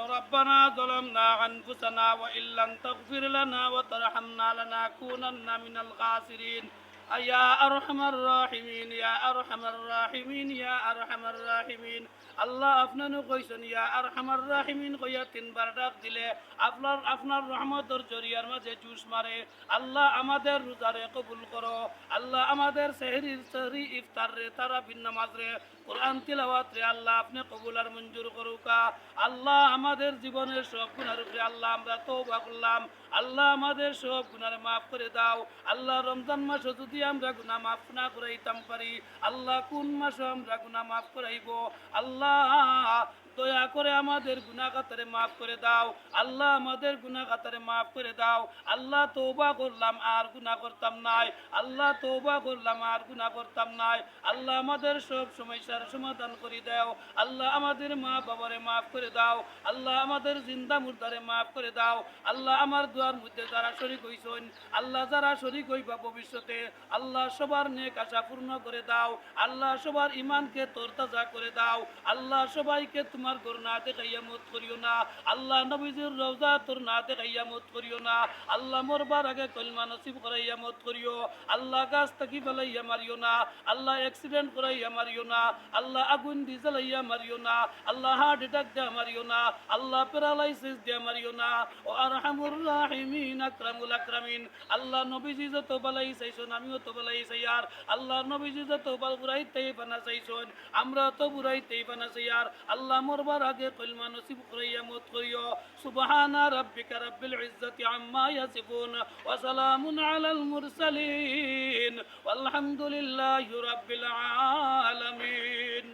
ربنا ظلمنا أنفسنا وإن لم تغفر لنا وترحمنا لنكونن من الخاسرين يا أرحم الراحمين يا أرحم الراحمين يا أرحم الراحمين আল্লাহ আপনানু কইছেন ইয়া আরহামার রাহিমিন কইয়া তিনবার ডাক দিলে আপনার রহমতের জরিয়ার মাঝে জুস মারে। আল্লাহ আমাদের রোজারে কবুল করো, আল্লাহ আমাদের সেহরি ইফতার রে তারাবির নামাজ রে কোরআন তিলাওয়াত রে আল্লাহ আপনি কবুল আর মঞ্জুর করুকা। আল্লাহ আমাদের জীবনের সব গুনার উপরে আল্লাহ আমরা তওবা করলাম, আল্লাহ আমাদের সব গুনার মাফ করে দাও। আল্লাহ রমজান মাসে যদি আমরা গুনাহ মাফ না করাইতাম পারি, আল্লাহ কোন মাসে আমরা গুনাহ মাফ করাইব? আল্লাহ দয়া করে আমাদের গুনাহ খাতারে মাফ করে দাও, আল্লাহ আমাদের গুনাহ খাতারে মাফ করে দাও। আল্লাহ তওবা করলাম আর গুনাহ করতাম নাই, আল্লাহ তওবা করলাম আর গুনাহ করতাম নাই। আল্লাহ আমাদের সব সমস্যার সমাধান করে দাও, আল্লাহ আমাদের মা বাবারে মাফ করে দাও, আল্লাহ আমাদের জিন্দা মুর্দারে মাফ করে দাও। আল্লাহ আমার দুয়ার মধ্যে যারা শরীক হইছেন, আল্লাহ যারা শরীক হইবা ভবিষ্যতে, আল্লাহ সবার নেক আশা পূর্ণ করে দাও, আল্লাহ সবার ঈমানকে তরতাজা করে দাও, আল্লাহ সবাইকে তোমার ঘর না দেখাইয়া মত করিও না, আল্লাহ নবীজির রওজা তোর না দেখাইয়া মত করিও না, আল্লাহ মরবার আগে কলমা নসিব করাইয়া মত করিও, আল্লাহ গাছ থাকি ফেলাইয়া মারিও না, আল্লাহ অ্যাক্সিডেন্ট করাইয়া মারিও না, আল্লাহ আগুন দিয়ে জ্বালাইয়া মারিও না, আল্লাহ হার্ট অ্যাটাক দিয়া মারিও না, আল্লাহ প্যারালাইসিস দিয়া মারিও না। ও আরহামুর রাহিমিন আকরামুল আকরামিন, আল্লাহ নবীজি যত বালাই চাইছেন আমিও তো বালাই চাই, আর আল্লাহ নবীজি যত বাল বুড়াইতেই বানা চাইছেন আমরা তো বুড়াইতেই বানা চাই, আর আল্লাহ মরবার আগে কলমা নসিব করাইয়া মত করিও। সুবহানা রাব্বিকা রাব্বিল ইজ্জাতি আম্মা ইয়াসিফুন ওয়া সালামুন আলাল মুরসালিন ওয়ালহামদুলিল্লাহি রাব্বিল আলামিন।